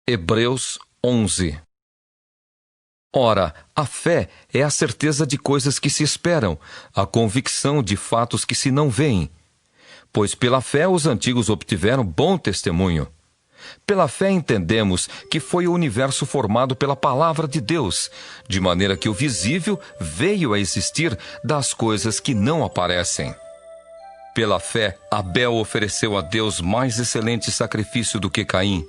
Hebreus 11. Ora, a fé é a certeza de coisas que se esperam, a convicção de fatos que se não veem. Pois pela fé os antigos obtiveram bom testemunho. Pela fé entendemos que foi o universo formado pela palavra de Deus, de maneira que o visível veio a existir das coisas que não aparecem. Pela fé, Abel ofereceu a Deus mais excelente sacrifício do que Caim,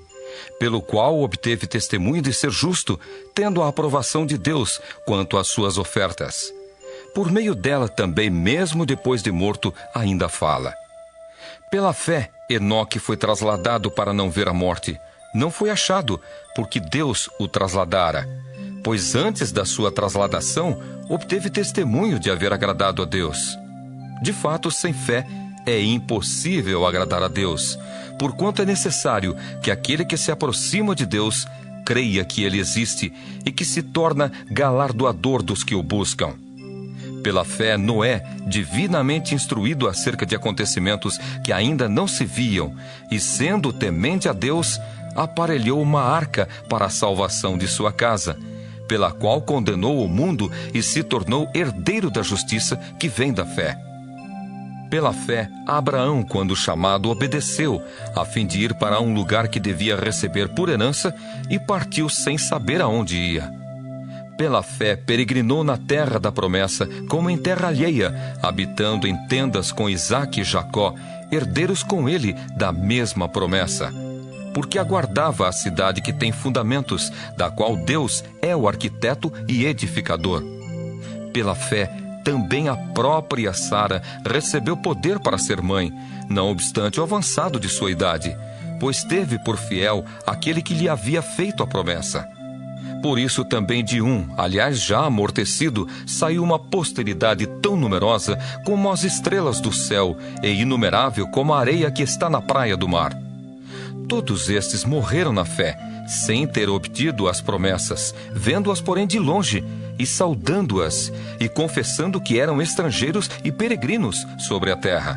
pelo qual obteve testemunho de ser justo, tendo a aprovação de Deus quanto às suas ofertas. Por meio dela também, mesmo depois de morto, ainda fala. Pela fé, Enoque foi trasladado para não ver a morte. Não foi achado, porque Deus o trasladara. Pois antes da sua trasladação, obteve testemunho de haver agradado a Deus. De fato, sem fé, é impossível agradar a Deus, porquanto é necessário que aquele que se aproxima de Deus creia que Ele existe e que se torna galardoador dos que o buscam. Pela fé, Noé, divinamente instruído acerca de acontecimentos que ainda não se viam, e sendo temente a Deus, aparelhou uma arca para a salvação de sua casa, pela qual condenou o mundo e se tornou herdeiro da justiça que vem da fé. Pela fé, Abraão, quando chamado, obedeceu, a fim de ir para um lugar que devia receber por herança, e partiu sem saber aonde ia. Pela fé, peregrinou na terra da promessa, como em terra alheia, habitando em tendas com Isaque e Jacó, herdeiros com ele da mesma promessa. Porque aguardava a cidade que tem fundamentos, da qual Deus é o arquiteto e edificador. Pela fé, também a própria Sara recebeu poder para ser mãe, não obstante o avançado de sua idade, pois teve por fiel aquele que lhe havia feito a promessa. Por isso também de aliás já amortecido, saiu uma posteridade tão numerosa como as estrelas do céu e inumerável como a areia que está na praia do mar. Todos estes morreram na fé, sem ter obtido as promessas, vendo-as porém de longe, e saudando-as, e confessando que eram estrangeiros e peregrinos sobre a terra.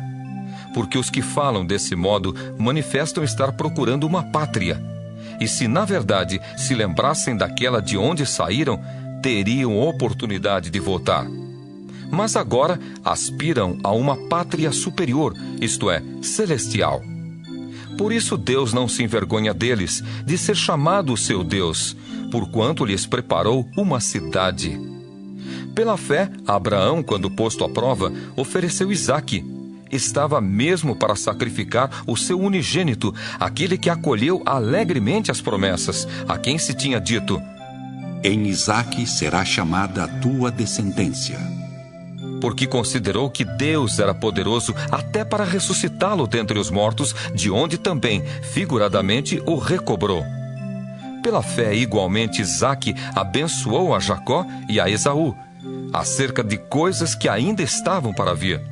Porque os que falam desse modo manifestam estar procurando uma pátria. E se na verdade se lembrassem daquela de onde saíram, teriam oportunidade de voltar. Mas agora aspiram a uma pátria superior, isto é, celestial. Por isso Deus não se envergonha deles, de ser chamado o seu Deus, porquanto lhes preparou uma cidade. Pela fé, Abraão, quando posto à prova, ofereceu Isaque. Estava mesmo para sacrificar o seu unigênito, aquele que acolheu alegremente as promessas, a quem se tinha dito: em Isaque será chamada a tua descendência. Porque considerou que Deus era poderoso até para ressuscitá-lo dentre os mortos, de onde também, figuradamente, o recobrou. Pela fé, igualmente, Isaque abençoou a Jacó e a Esaú, acerca de coisas que ainda estavam para vir.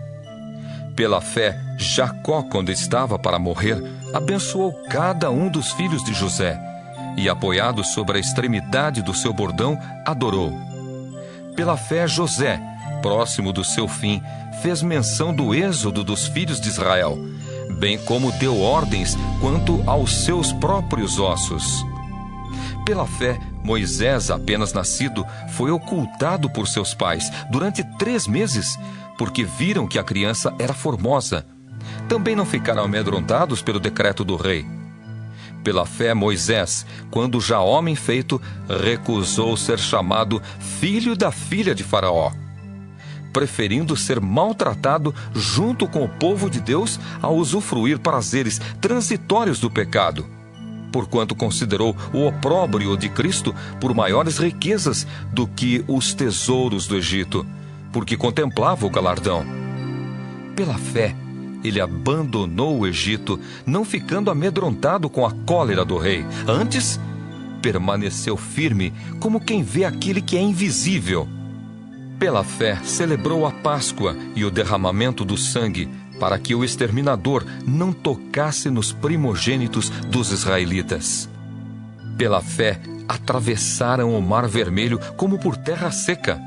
Pela fé, Jacó, quando estava para morrer, abençoou cada um dos filhos de José, e, apoiado sobre a extremidade do seu bordão, adorou. Pela fé, José, próximo do seu fim, fez menção do êxodo dos filhos de Israel, bem como deu ordens quanto aos seus próprios ossos. Pela fé, Moisés, apenas nascido, foi ocultado por seus pais durante 3 meses, porque viram que a criança era formosa. Também não ficaram amedrontados pelo decreto do rei. Pela fé, Moisés, quando já homem feito, recusou ser chamado filho da filha de Faraó, preferindo ser maltratado junto com o povo de Deus a usufruir prazeres transitórios do pecado, porquanto considerou o opróbrio de Cristo por maiores riquezas do que os tesouros do Egito, porque contemplava o galardão. Pela fé, ele abandonou o Egito, não ficando amedrontado com a cólera do rei. Antes, permaneceu firme, como quem vê aquele que é invisível. Pela fé, celebrou a Páscoa e o derramamento do sangue, para que o exterminador não tocasse nos primogênitos dos israelitas. Pela fé, atravessaram o Mar Vermelho como por terra seca.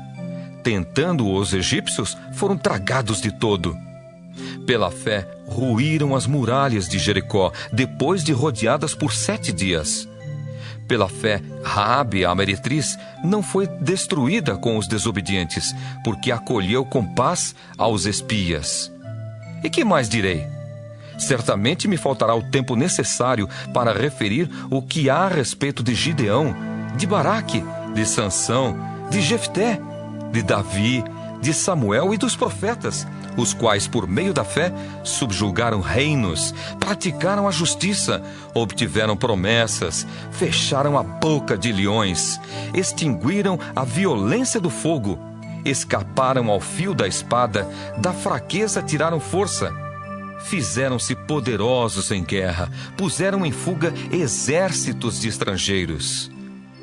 Tentando os egípcios, foram tragados de todo. Pela fé, ruíram as muralhas de Jericó, depois de rodeadas por 7 dias. Pela fé, Raabe, a meretriz, não foi destruída com os desobedientes, porque acolheu com paz aos espias. E que mais direi? Certamente me faltará o tempo necessário para referir o que há a respeito de Gideão, de Baraque, de Sansão, de Jefté, de Davi, de Samuel e dos profetas, os quais, por meio da fé, subjugaram reinos, praticaram a justiça, obtiveram promessas, fecharam a boca de leões, extinguiram a violência do fogo, escaparam ao fio da espada, da fraqueza tiraram força. Fizeram-se poderosos em guerra, puseram em fuga exércitos de estrangeiros.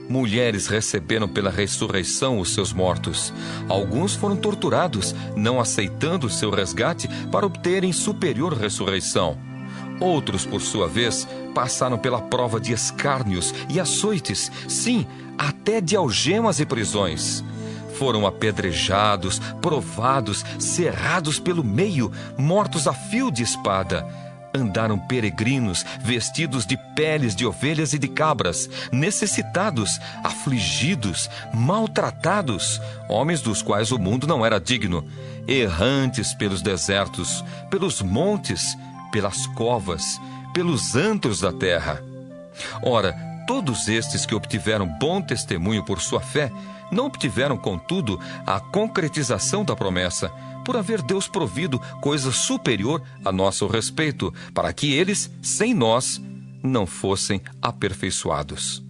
Mulheres receberam pela ressurreição os seus mortos. Alguns foram torturados, não aceitando o seu resgate para obterem superior ressurreição. Outros, por sua vez, passaram pela prova de escárnios e açoites, sim, até de algemas e prisões. Foram apedrejados, provados, cerrados pelo meio, mortos a fio de espada. Andaram peregrinos, vestidos de peles de ovelhas e de cabras, necessitados, afligidos, maltratados, homens dos quais o mundo não era digno, errantes pelos desertos, pelos montes, pelas covas, pelos antros da terra. Ora, todos estes que obtiveram bom testemunho por sua fé, não obtiveram, contudo, a concretização da promessa, por haver Deus provido coisa superior a nosso respeito, para que eles, sem nós, não fossem aperfeiçoados.